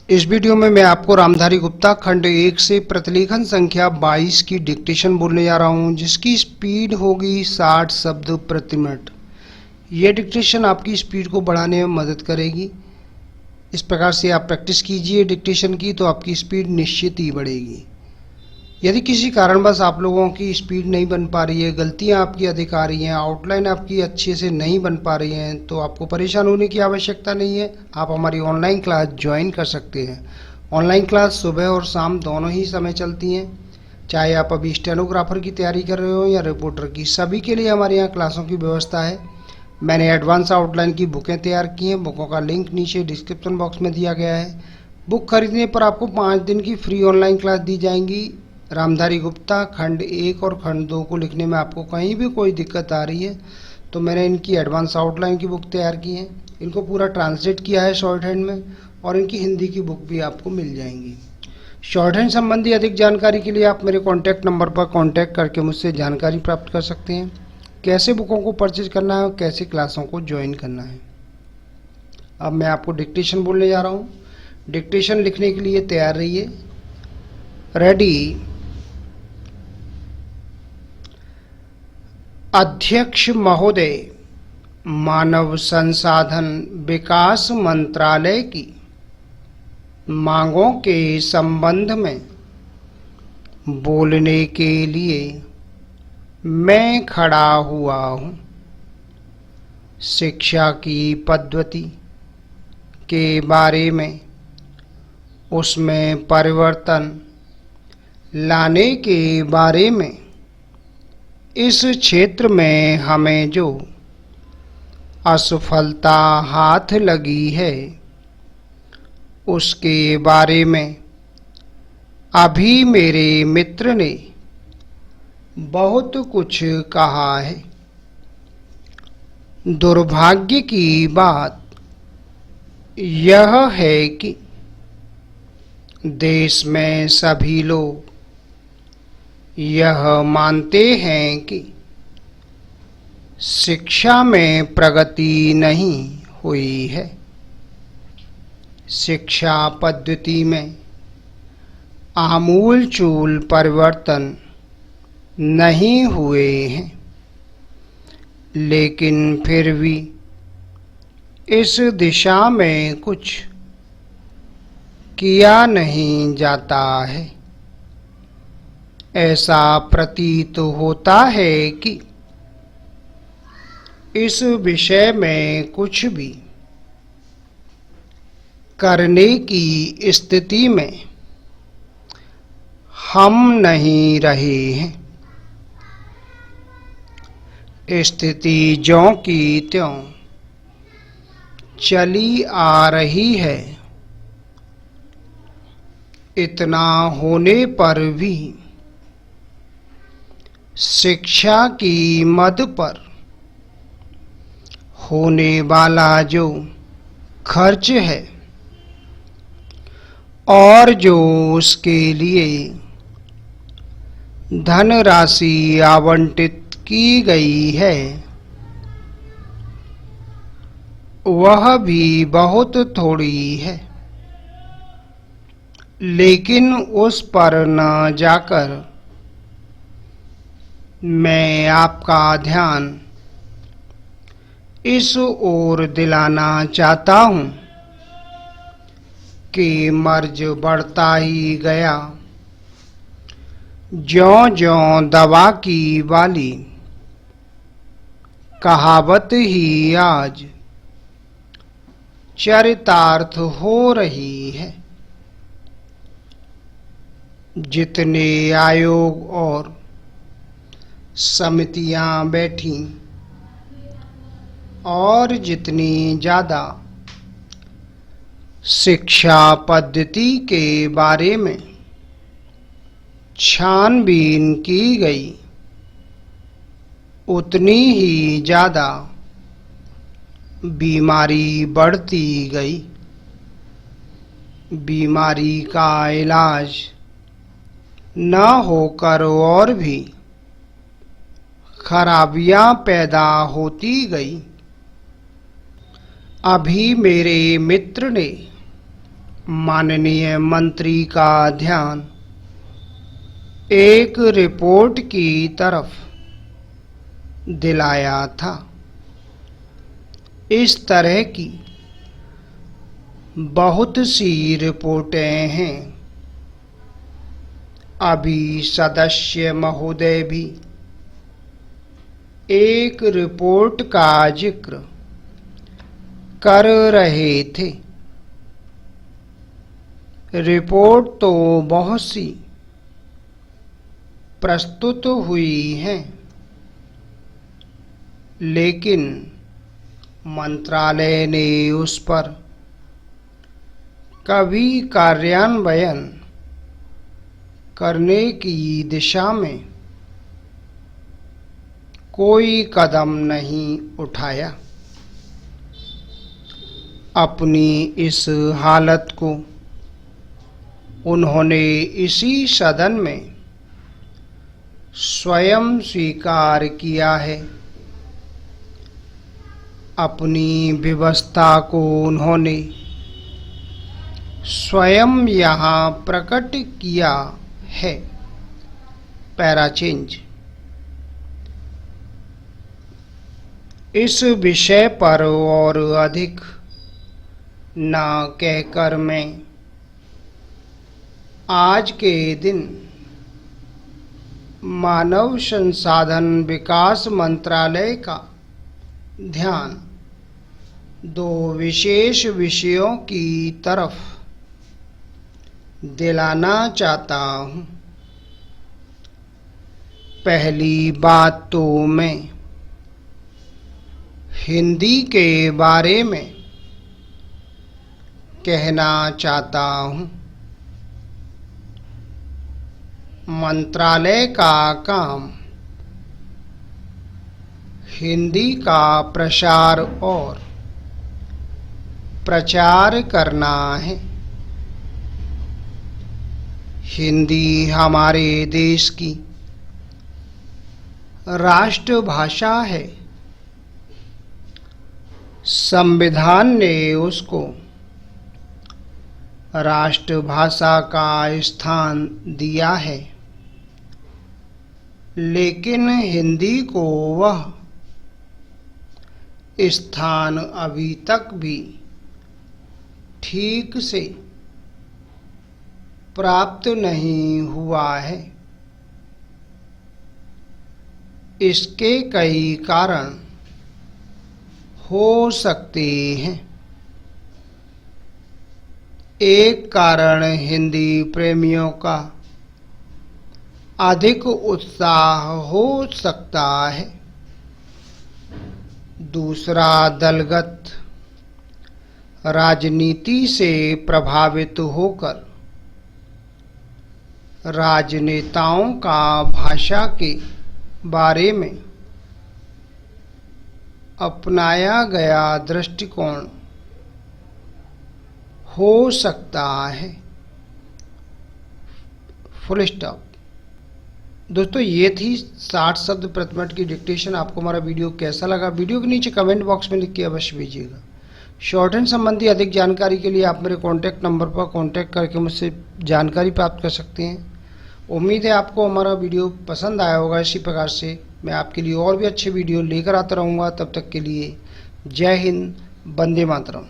इस वीडियो में मैं आपको रामधारी गुप्ता खंड 1 से प्रतिलेखन संख्या 22 की डिक्टेशन बोलने जा रहा हूं, जिसकी स्पीड होगी 60 शब्द प्रति मिनट। यह डिक्टेशन आपकी स्पीड को बढ़ाने में मदद करेगी। इस प्रकार से आप प्रैक्टिस कीजिए डिक्टेशन की, तो आपकी स्पीड निश्चित ही बढ़ेगी। यदि किसी कारणवश आप लोगों की स्पीड नहीं बन पा रही है, गलतियां आपकी अधिक आ रही हैं, आउटलाइन आपकी अच्छे से नहीं बन पा रही हैं, तो आपको परेशान होने की आवश्यकता नहीं है। आप हमारी ऑनलाइन क्लास ज्वाइन कर सकते हैं। ऑनलाइन क्लास सुबह और शाम दोनों ही समय चलती हैं। चाहे आप अभी स्टेनोग्राफर की तैयारी कर रहे हो या रिपोर्टर की, सभी के लिए हमारे यहाँ क्लासों की व्यवस्था है। मैंने एडवांस आउटलाइन की बुकें तैयार की हैं। बुकों का लिंक नीचे डिस्क्रिप्शन बॉक्स में दिया गया है। बुक खरीदने पर आपको 5 दिन की फ्री ऑनलाइन क्लास दी जाएंगी। रामधारी गुप्ता खंड 1 और खंड 2 को लिखने में आपको कहीं भी कोई दिक्कत आ रही है, तो मैंने इनकी एडवांस आउटलाइन की बुक तैयार की है। इनको पूरा ट्रांसलेट किया है शॉर्ट हैंड में, और इनकी हिंदी की बुक भी आपको मिल जाएंगी। शॉर्ट हैंड संबंधी अधिक जानकारी के लिए आप मेरे कॉन्टैक्ट नंबर पर कॉन्टैक्ट करके मुझसे जानकारी प्राप्त कर सकते हैं। कैसे बुकों को परचेज करना है और कैसे क्लासों को ज्वाइन करना है। अब मैं आपको डिक्टेशन बोलने जा रहा हूँ। डिक्टेशन लिखने के लिए तैयार रहिए। रेडी। अध्यक्ष महोदय, मानव संसाधन विकास मंत्रालय की मांगों के संबंध में बोलने के लिए मैं खड़ा हुआ हूँ। शिक्षा की पद्धति के बारे में, उसमें परिवर्तन लाने के बारे में, इस क्षेत्र में हमें जो असफलता हाथ लगी है उसके बारे में अभी मेरे मित्र ने बहुत कुछ कहा है। दुर्भाग्य की बात यह है कि देश में सभी लोग यह मानते हैं कि शिक्षा में प्रगति नहीं हुई है। शिक्षा पद्धति में आमूलचूल परिवर्तन नहीं हुए हैं, लेकिन फिर भी इस दिशा में कुछ किया नहीं जाता है। ऐसा प्रतीत होता है कि इस विषय में कुछ भी करने की स्थिति में हम नहीं रहे हैं। स्थिति ज्यों की त्यों चली आ रही है। इतना होने पर भी शिक्षा की मद पर होने वाला जो खर्च है और जो उसके लिए धनराशि आवंटित की गई है, वह भी बहुत थोड़ी है। लेकिन उस पर न जाकर मैं आपका ध्यान इस ओर दिलाना चाहता हूँ कि मर्ज बढ़ता ही गया। ज्यों-ज्यों दवा की वाली कहावत ही आज चरितार्थ हो रही है। जितने आयोग और समितियां बैठी और जितनी ज़्यादा शिक्षा पद्धति के बारे में छानबीन की गई, उतनी ही ज़्यादा बीमारी बढ़ती गई। बीमारी का इलाज न होकर और भी खराबियां पैदा होती गई। अभी मेरे मित्र ने माननीय मंत्री का ध्यान एक रिपोर्ट की तरफ दिलाया था। इस तरह की बहुत सी रिपोर्टें हैं। अभी सदस्य महोदय भी एक रिपोर्ट का जिक्र कर रहे थे। रिपोर्ट तो बहुत सी प्रस्तुत हुई हैं, लेकिन मंत्रालय ने उस पर कभी कार्यान्वयन करने की दिशा में कोई कदम नहीं उठाया। अपनी इस हालत को उन्होंने इसी सदन में स्वयं स्वीकार किया है। अपनी व्यवस्था को उन्होंने स्वयं यहाँ प्रकट किया है। Para change. इस विषय पर और अधिक ना कहकर मैं आज के दिन मानव संसाधन विकास मंत्रालय का ध्यान दो विशेष विषयों की तरफ दिलाना चाहता हूँ। पहली बात तो मैं हिंदी के बारे में कहना चाहता हूँ। मंत्रालय का काम हिंदी का प्रसार और प्रचार करना है। हिंदी हमारे देश की राष्ट्रभाषा है। संविधान ने उसको राष्ट्रभाषा का स्थान दिया है, लेकिन हिंदी को वह स्थान अभी तक भी ठीक से प्राप्त नहीं हुआ है। इसके कई कारण हो सकते हैं। एक कारण हिंदी प्रेमियों का अधिक उत्साह हो सकता है। दूसरा, दलगत राजनीति से प्रभावित होकर राजनेताओं का भाषा के बारे में अपनाया गया दृष्टिकोण हो सकता है। Full stop. दोस्तों, ये थी 60 शब्द प्रति मिनट की डिक्टेशन। आपको हमारा वीडियो कैसा लगा? वीडियो के नीचे कमेंट बॉक्स में लिख के अवश्य भेजिएगा। शॉर्ट हैंड संबंधी अधिक जानकारी के लिए आप मेरे कॉन्टैक्ट नंबर पर कॉन्टैक्ट करके मुझसे जानकारी प्राप्त कर सकते हैं। उम्मीद है आपको हमारा वीडियो पसंद आया होगा। इसी प्रकार से मैं आपके लिए और भी अच्छे वीडियो लेकर आता रहूँगा। तब तक के लिए जय हिंद, वंदे मातरम।